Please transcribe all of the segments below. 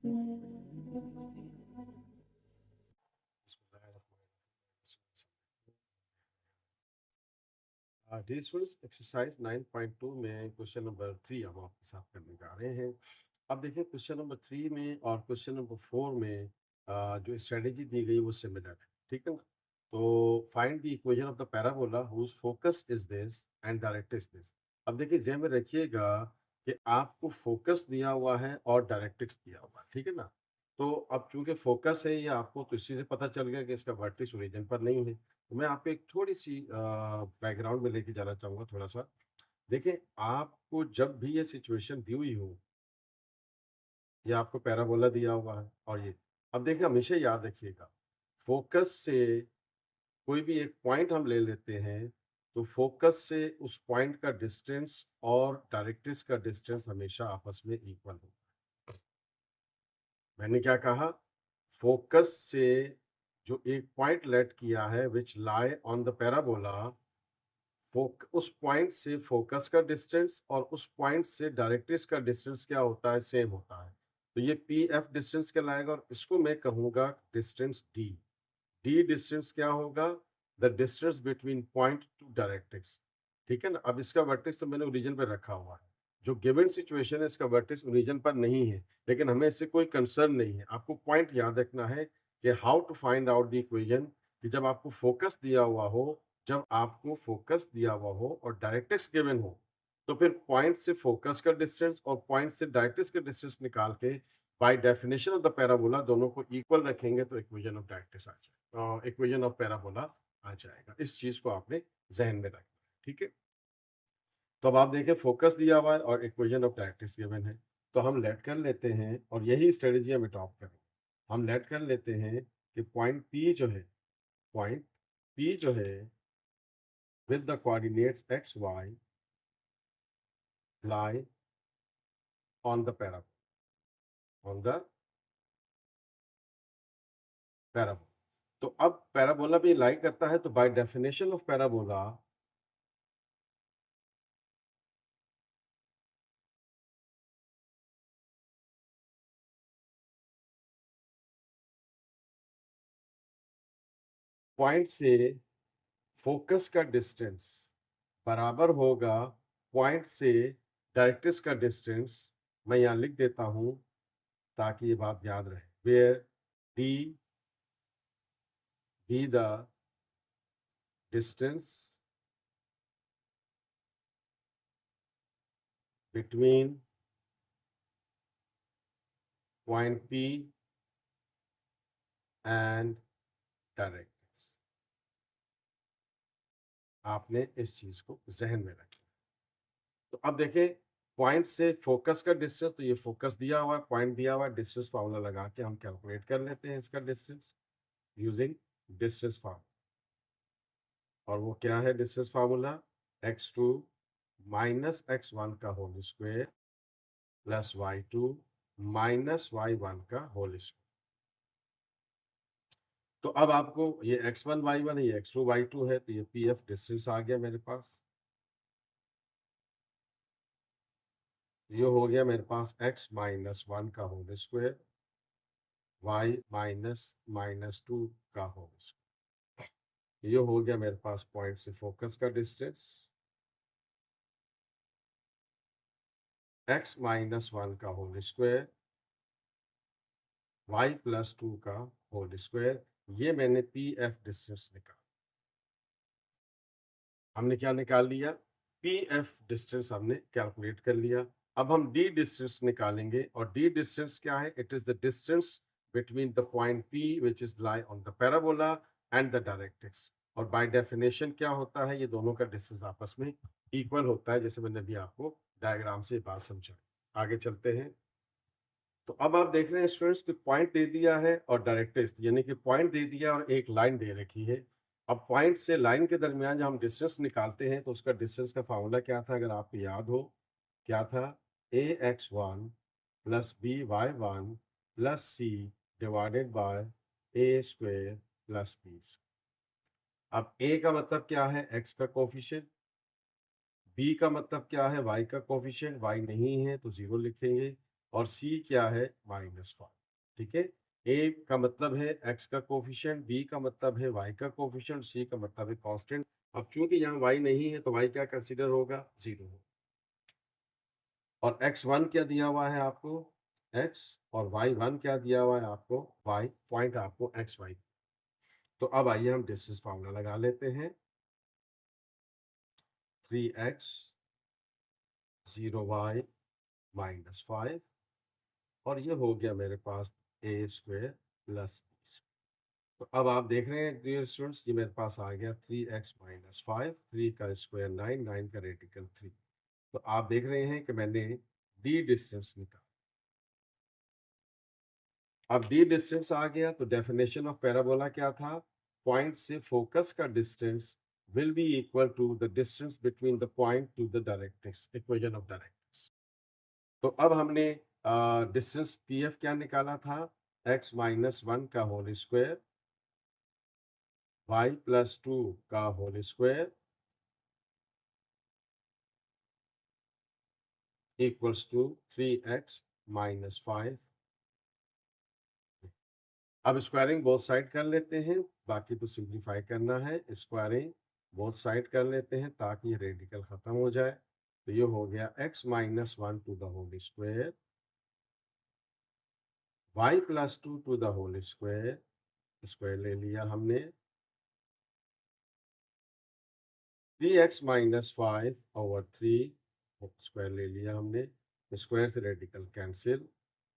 Dear students, exercise 9.2 में question number 3 हम आपके साथ करने जा रहे हैं। अब देखिए क्वेश्चन नंबर 3 में और क्वेश्चन नंबर 4 में जो स्ट्रेटेजी दी गई वो सिमिलर है, ठीक है ना? तो find the equation of the parabola whose focus is this and direct is this. अब देखिए ध्यान में रखिएगा कि आपको फोकस दिया हुआ है और डायरेक्ट्रिक्स दिया हुआ है, ठीक है ना? तो अब चूंकि फोकस है ये आपको, तो इसी से पता चल गया कि इसका वर्टेक्स ओरिजिन पर नहीं है। तो मैं आपको एक थोड़ी-सी बैकग्राउंड में लेके जाना चाहूँगा थोड़ा-सा। देखिए, आपको जब भी ये सिचुएशन दी हुई हो, ये आपको पैराबोला दिया हुआ है और ये अब देखिए हमेशा याद रखिएगा, फ़ोकस से कोई भी एक पॉइंट हम ले लेते हैं, तो फ़ोकस से उस पॉइंट का डिस्टेंस और डायरेक्ट्रिक्स का डिस्टेंस हमेशा आपस में इक्वल हो। मैंने क्या कहा? फ़ोकस से जो एक पॉइंट लेट किया है which lie on the parabola, फोक उस पॉइंट से फोकस का डिस्टेंस और उस पॉइंट से डायरेक्ट्रिक्स का डिस्टेंस क्या होता है? सेम होता है। तो ये पी एफ डिस्टेंस कहलाएगा और इसको मैं कहूंगा डिस्टेंस डी। डी डिस्टेंस क्या होगा? The distance between point to directrix. ठीक है ना? अब इसका वर्टेक्स तो मैंने ओरिजिन पर रखा हुआ है। जो गिवन सिचुएशन है इसका वर्टेक्स ओरिजिन पर नहीं है, लेकिन हमें इससे कोई कंसर्न नहीं है। आपको पॉइंट याद रखना है कि how to find out the equation, कि जब आपको फोकस दिया हुआ हो, जब आपको फोकस दिया हुआ हो और डायरेक्ट्रिक्स गिवन हो, तो फिर पॉइंट से फोकस का डिस्टेंस और पॉइंट से डायरेक्ट्रिक्स का डिस्टेंस निकाल के by definition of the parabola दोनों को इक्वल रखेंगे तो इक्वेशन ऑफ डायरेक्ट्रिक्स आ जाएगा, इक्वेशन ऑफ पैराबोला आ जाएगा। इस चीज को आपने जहन में रखना है, ठीक है? तो अब आप देखिए फोकस दिया हुआ है और इक्वेशन ऑफ डायरेक्ट्रिक्स गिवन है, तो हम लेट कर लेते हैं और यही स्ट्रेटेजी हम अडॉप्ट करेंगे। हम लेट कर लेते हैं कि पॉइंट पी जो है, पॉइंट पी जो है with the coordinates x, y lie on the parabola, on the parabola। तो अब पैराबोला भी लाई करता है, तो by definition of parabola point से फोकस का डिस्टेंस बराबर होगा पॉइंट से डायरेक्ट्रिक्स का डिस्टेंस। मैं यहाँ लिख देता हूँ ताकि ये बात याद रहे, where D be the distance between point P and directrix. आपने इस चीज को जहन में रखना। तो अब देखें, पॉइंट से फोकस का डिस्टेंस, तो ये फोकस दिया हुआ है, पॉइंट दिया हुआ है, डिस्टेंस फार्मूला लगा के हम कैलकुलेट कर लेते हैं इसका डिस्टेंस यूजिंग डिस्टेंस फार्मूला। और वो क्या है distance formula? x2 minus x1 का whole square plus y2 minus y1 का होल स्क्वायर। तो अब आपको ये x1 y1 है, ये x2 y2 है, तो ये पी एफ डिस्टेंस आ गया मेरे पास। ये हो गया मेरे पास x माइनस 1 का whole square, y minus minus 2 का होल स्क्वायर। ये हो गया मेरे पास पॉइंट से फोकस का डिस्टेंस, x माइनस 1 का होल स्क्वायर, y प्लस 2 का होल स्क्वायर। ये मैंने पी एफ डिस्टेंस निकाला। हमने क्या निकाल लिया? पी एफ डिस्टेंस हमने कैलकुलेट कर लिया। अब हम डी डिस्टेंस निकालेंगे और डी डिस्टेंस क्या है? It is the distance between the point P which is lie on the parabola and the directrix. और बाय डेफिनेशन क्या होता है? ये दोनों का डिस्टेंस आपस में इक्वल होता है, जैसे मैंने अभी आपको डायग्राम से बात समझाई। आगे चलते हैं। तो अब आप देख रहे हैं स्टूडेंट्स कि पॉइंट दे दिया है और डायरेक्ट्रिक्स, यानी कि पॉइंट दे दिया और एक लाइन दे रखी है। अब पॉइंट से लाइन के दरमियान जब हम डिस्टेंस निकालते हैं तो उसका डिस्टेंस का फार्मूला क्या था? अगर आपको याद हो, क्या था? A x one plus b y one plus c divided by a square plus b. अब ए का मतलब क्या है? एक्स का कोफिशिएंट। बी का मतलब क्या है? वाई का कोफिशिएंट। वाई नहीं है तो जीरो लिखेंगे। और सी क्या है -5। ठीक है, ए का मतलब है एक्स का कोफिशिएंट, बी का मतलब है वाई का कोफिशिएंट, सी का मतलब है कांस्टेंट। अब चूंकि यहाँ वाई नहीं है तो वाई क्या कंसीडर होगा, 0 होगा। और x1 क्या दिया हुआ है आपको, x, और y1 क्या दिया हुआ है आपको, y, पॉइंट आपको xy। तो अब आइए हम डिस्टेंस फार्मूला लगा लेते हैं। 3x 0y -5, और ये हो गया मेरे पास a² प्लस b। तो अब आप देख रहे हैं डियर स्टूडेंट्स, ये मेरे पास आ गया 3x -5, 3 का स्क्वायर 9, 9 का रेडिकल 3। तो आप देख रहे हैं कि मैंने d डिस्टेंस निकाला। अब d डिस्टेंस आ गया तो डेफिनेशन ऑफ पैराबोला क्या था, पॉइंट से फोकस का distance will be equal to the distance between the point to the directrix, equation of directrix. तो अब हमने डिस्टेंस pf क्या निकाला था, x -1 का होल स्क्वायर, y +2 का whole square equals to 3x -5। अब स्क्वायरिंग बोथ साइड कर लेते हैं, बाकी तो सिंप्लीफाई करना है। स्क्वायरिंग बोथ साइड कर लेते हैं ताकि रेडिकल खत्म हो जाए। तो ये हो गया x -1 to the whole square, y +2 to the whole square, square ले लिया हमने, 3x -5 ओवर 3, स्क्वायर ले लिया हमने, स्क्वायर से रेडिकल कैंसिल।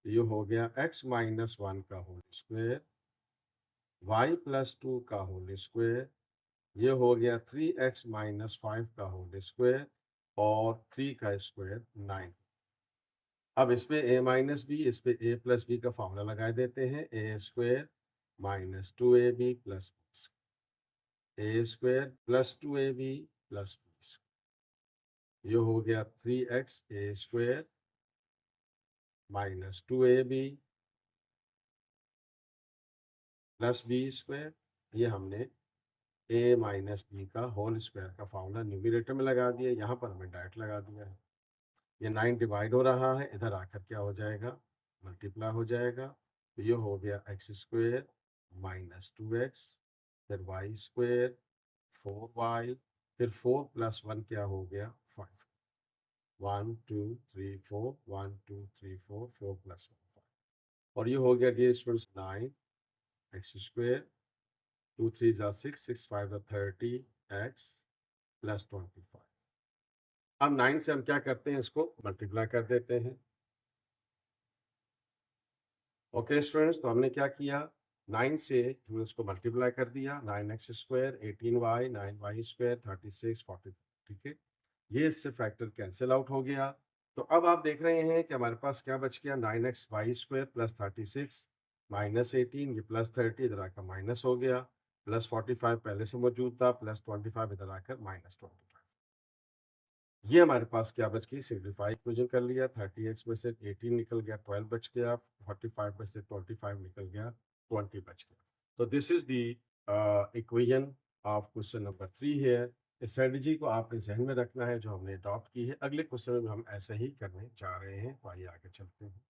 ये हो गया x -1 का होल स्क्वायर, y +2 का होल स्क्वायर, ये हो गया 3x -5 का होल स्क्वायर, और 3 का स्क्वायर 9। अब इस पे a माइनस बी, इस पे a प्लस बी का फॉर्मूला लगा देते हैं। a² -2ab plus a² +2ab plus b। ये हो गया 3x a² -2ab plus b²। ये हमने a माइनस बी का होल स्क्वायर का फॉर्मूला न्यूमरेटर में लगा दिया, यहाँ पर हमने डायरेक्ट लगा दिया है। ये 9 डिवाइड हो रहा है, इधर आकर क्या हो जाएगा, मल्टीप्लाई हो जाएगा। तो ये हो गया x² -2x, फिर y², 4y, फिर 4 + 1 क्या हो गया, 5। 1 2 3 4, 1 2 3 4, 4 + 1 5। और ये हो गया डियर स्टूडेंट्स 9 x², 2 3 = 6, 6 5 = 30 x + 25। अब 9 से हम क्या करते हैं, इसको मल्टीप्लाई कर देते हैं। ओके स्टूडेंट्स, तो हमने क्या किया, 9 से हमने उसको मल्टीप्लाई कर दिया, 9x², 18y, 9y², 36, 40। ठीक है, ये इससे फैक्टर कैंसिल आउट हो गया। तो अब आप देख रहे हैं कि हमारे पास क्या बच गया, 9xy² + 36 -18, ये +30 इधर आकर माइनस हो गया, +45 पहले से मौजूद था, +25 इधर आकर -25। ये हमारे पास क्या बच गई, सिंप्लीफाई इक्वेशन कर लिया, 30x में से 18 निकल गया, 12 बच गया, 45 में से 25 निकल गया, 20 बच गया। तो this is the equation of question number 3 है। इस स्ट्रेटजी को आपने जहन में रखना है जो हमने अडॉप्ट की है। अगले क्वेश्चन में हम ऐसे ही करने जा रहे हैं, तो आइए आगे चलते हैं।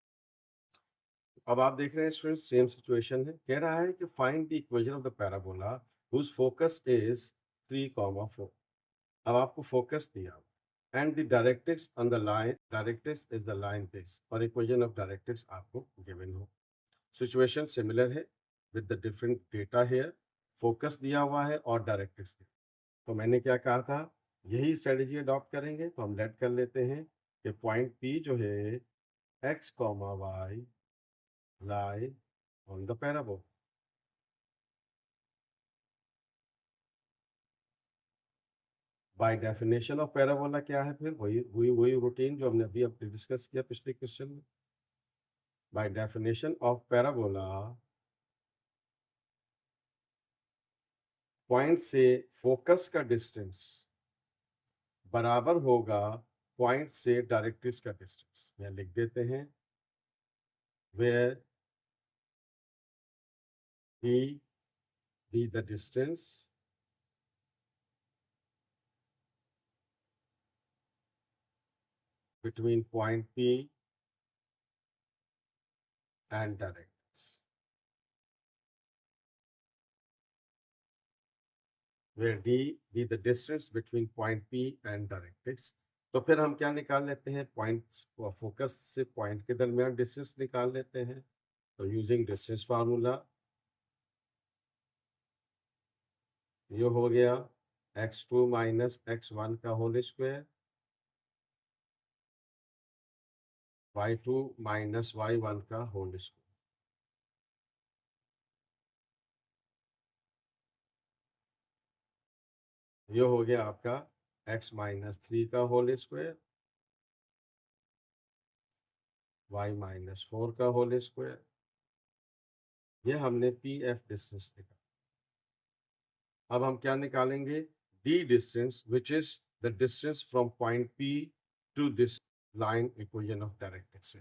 अब आप देख रहे हैं स्टूडेंट, सेम सिचुएशन है, कह रहा है कि find the equation of the parabola whose focus is 3,4। अब आपको फोकस दिया and the directrix on the line, directrix is the line this, और इक्वेशन ऑफ डायरेक्ट्रिक्स आपको गिवन हो। सिचुएशन सिमिलर है with the different data here, focus दिया हुआ है और डायरेक्ट्रिक्स। तो मैंने क्या कहा था, यही स्ट्रेटेजी अडॉप्ट करेंगे। तो हम लेट कर लेते हैं कि पॉइंट पी जो है x, y lie on the parabola. By definition of parabola क्या है, फिर वही वही वही रूटीन जो हमने अभी अभी डिस्कस किया पिछले क्वेश्चन में। By definition of parabola, point से फोकस का डिस्टेंस बराबर होगा पॉइंट से डायरेक्ट्रिक्स का डिस्टेंस। यहाँ लिख देते हैं, where D be the distance between point P and directrix, where d be the distance between point P and directrix. तो फिर हम क्या निकाल लेते हैं, पॉइंट फोकस से पॉइंट के दरमियान डिस्टेंस निकाल लेते हैं। तो यूजिंग डिस्टेंस फार्मूला, ये हो गया x2 माइनस x1 का whole square, y2 minus y1 का होल स्क्वायर। ये हो गया आपका x माइनस 3 का होल स्क्वायर, y माइनस 4 का होल स्क्वायर। ये हमने पी एफ डिस्टेंस निकाला। अब हम क्या निकालेंगे, D distance which is the distance from point P to this line equation of directrix.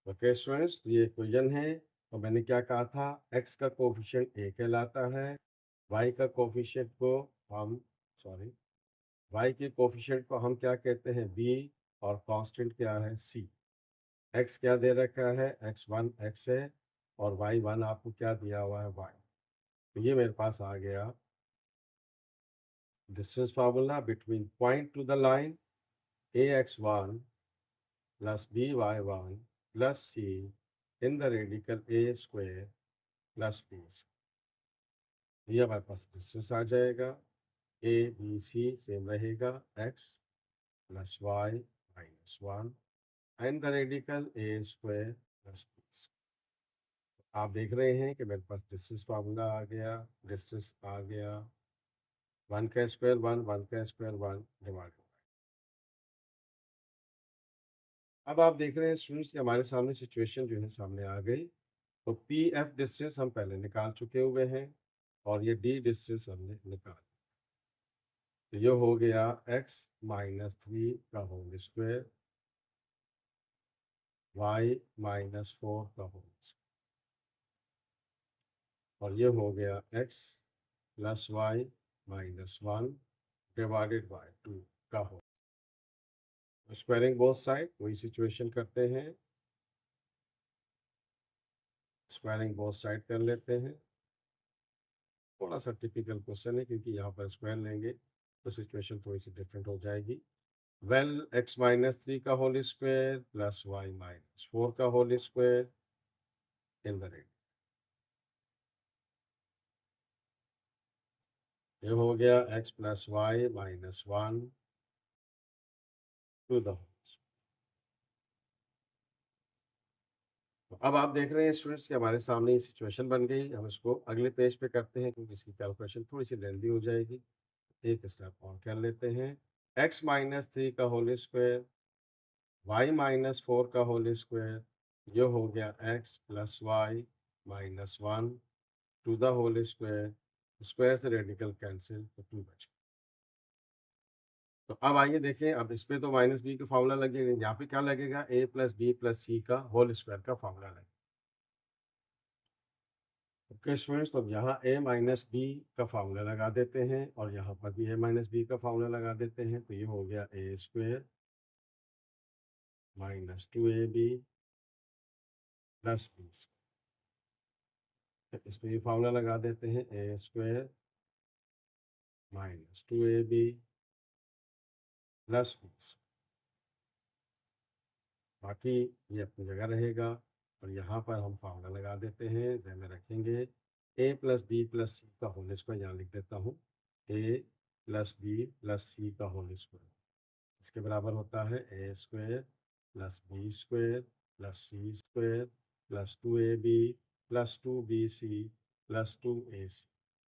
Okay students, तो ये इक्वेशन है। तो मैंने क्या कहा था, x का कोफिशिएंट a कहलाता है, y का कोफिशिएंट को हम y के कोफिशिएंट को हम क्या कहते हैं, b, और कांस्टेंट क्या है, c। x क्या दे रखा है, x1 x है, और y1 आपको क्या दिया हुआ है, y। तो ये मेरे पास आ गया distance formula between point to the line ax1 plus by1 plus c in the radical a square plus b। ये हमारे पास डिस्टेंस आ जाएगा। ए बी सी सेम रहेगा, x plus Y minus 1 and the radical A square plus B. आप देख रहे हैं कि मेरे पास डिस्टेंस फार्मूला आ गया, डिस्टेंस आ गया 1 का स्क्वायर 1, 1 का स्क्वायर 1 डिवाइड। अब आप देख रहे हैं स्टूडेंट्स कि हमारे सामने सिचुएशन जो है सामने आ गई। तो पी एफ डिस्टेंस हम पहले निकाल चुके हुए हैं, और ये डी डिस्टेंस हमने निकाल। तो ये हो गया x माइनस 3 का होल स्क्वायर, y माइनस 4 का होल स्क्वायर, और ये हो गया x plus Y minus 1 divided by 2 का होल। स्क्वायरिंग बोथ साइड वही सिचुएशन करते हैं, स्क्वायरिंग बोथ साइड कर लेते हैं। थोड़ा सा टिपिकल क्वेश्चन है क्योंकि यहाँ पर स्क्वायर लेंगे तो सिचुएशन थोड़ी सी डिफरेंट हो जाएगी। वेल x माइनस 3 का whole square plus Y minus 4 का whole square in the rate. ये हो गया x plus Y minus 1 to the. अब आप देख रहे हैं स्टूडेंट्स कि हमारे सामने ये सिचुएशन बन गई। हम इसको अगले पेज पे करते हैं क्योंकि इसकी कैलकुलेशन थोड़ी सी लेंदी हो जाएगी। एक स्टेप और कर लेते हैं। x माइनस 3 का होल स्क्वायर, y माइनस 4 का होल स्क्वायर, ये हो गया x plus Y minus 1 to the whole square. Square से रेडिकल कैंसिल तो 2 बच गया। तो अब आइए देखें, अब इस पे तो माइनस बी का फॉर्मूला लगेगा, यहाँ पे क्या लगेगा, a plus B plus C का होल स्क्वायर का फॉर्मूला लगेगा। ओके स्टूडेंट्स, तो अब यहाँ a माइनस बी का फार्मूला लगा देते हैं, और यहाँ पर भी a माइनस बी का फार्मूला लगा देते हैं। तो ये हो गया a square minus 2ab plus B. इसमें ये फार्मूला लगा देते हैं, a square minus 2ab plus B. बाकी ये अपनी जगह रहेगा, और यहाँ पर हम फार्मूला लगा देते हैं, जहन में रखेंगे a plus B plus C का होल स्क्वायर। यहाँ लिख देता हूँ a plus B plus C का होल स्क्वायर, इसके बराबर होता है a square plus B square plus C square plus 2ab plus 2bc plus 2ac।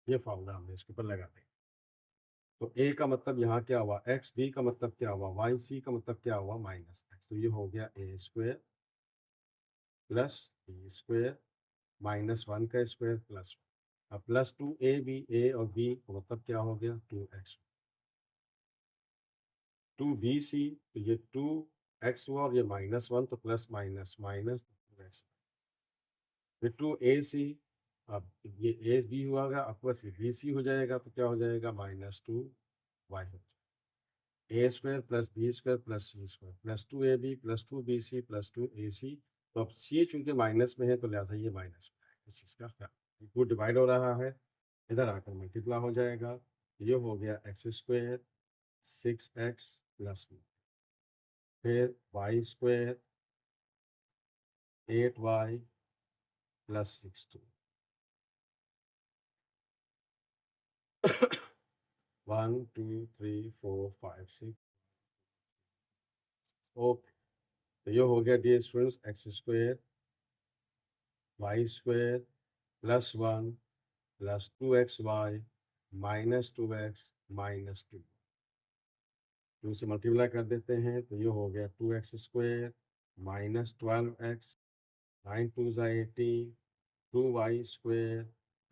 ये फार्मूला हमने इसके ऊपर लगा दिया। तो a का मतलब यहाँ क्या हुआ x, b का मतलब क्या हुआ y, c का मतलब क्या हुआ माइनस x। तो ये हो गया a square plus B square minus 1 का स्क्वायर प्लस 1। अब प्लस 2ab, a और b का मतलब क्या हो गया 2x। 2bc, तो ये 2x हुआ, और ये माइनस 1 तो प्लस माइनस माइनस 2x। फिर 2ac, अब ये ए बी हुआ, अब बस ये bc हो जाएगा, तो क्या हो जाएगा माइनस 2y हो जाएगा। A square plus B square plus C square plus 2ab plus 2bc plus 2ac। तो अब सी चूंकि माइनस में है तो लिहाजा ये माइनस में है, इस चीज़ का ख्याल। वो डिवाइड हो रहा है, इधर आकर मल्टीप्लाई हो जाएगा। ये हो गया एक्स स्क्वायर 6x प्लस 9, फिर Y square 8y plus 16। 1 2 3 4 5 6। Okay, तो ये हो गया dear students X square Y square plus 1 plus 2xy minus 2x minus 2। तो इसे मल्टीप्लाई कर देते हैं तो ये हो गया 2x स्क्वायर माइनस 12x 9 2 ज़ा 18 2y स्क्वायर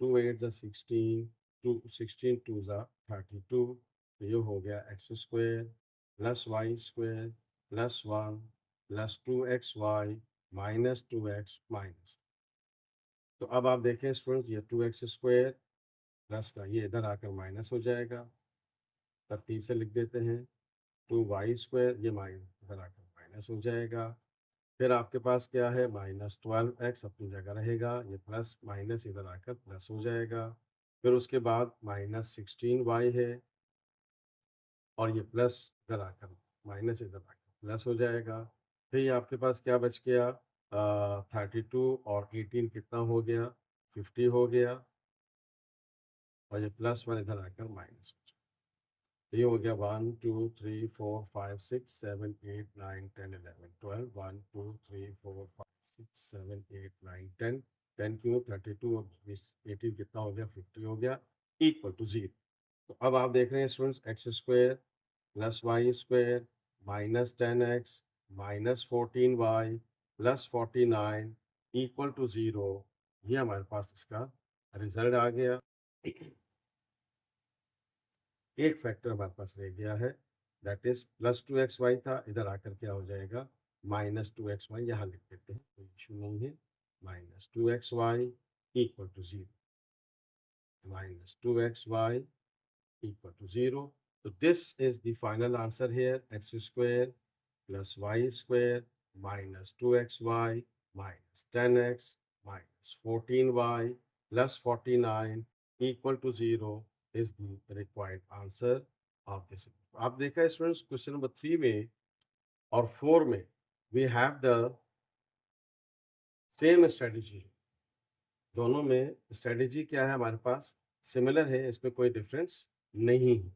2 8 ज़ा 16 2 16 2 ज़ा 32। तो ये हो गया X square plus Y square plus 1 plus 2xy minus 2x minus. तो अब आप देखें स्टूडेंट्स, ये 2x स्क्वायर प्लस का ये इधर आकर माइनस हो जाएगा। तरतीब से लिख देते हैं 2y स्क्वायर, ये माइनस इधर आकर माइनस हो जाएगा। फिर आपके पास क्या है, माइनस 12x अपनी जगह रहेगा, ये प्लस माइनस इधर आकर प्लस हो जाएगा। फिर उसके बाद माइनस 16y है और ये प्लस इधर आकर माइनस इधर आकर प्लस हो जाएगा। फिर ये आपके पास क्या बच गया, 32 और 18 कितना हो गया, 50 हो गया और ये प्लस 1 इधर आकर माइनस हो जाएगा। तो ये हो गया 1 2 3 4 5 6 7 8 9 10 11 12 1 2 3 4 5 6 7 8 9 10 10 क्यों 32 और 18 कितना हो गया, 50 हो गया, इक्वल टू 0। तो अब आप देख रहे हैं students X square plus Y square minus 10x minus 14y plus 49 equal to 0। ये हमारे पास इसका रिजल्ट आ गया। एक फैक्टर हमारे पास रह गया है, दैट इज प्लस 2xy था, इधर आकर क्या हो जाएगा माइनस 2xy, यहाँ लिख देते हैं, कोई इशू नहीं है। Minus 2xy equal to 0, minus 2xy equal to 0. So this is the final answer here, x square plus y square minus 2xy minus 10x minus 14y plus 49 equal to 0 is the required answer of this. आप देखा students question number 3 में और 4 में we have the same strategy। दोनों में strategy क्या है हमारे पास, सिमिलर है, इसमें कोई डिफरेंस नहीं है।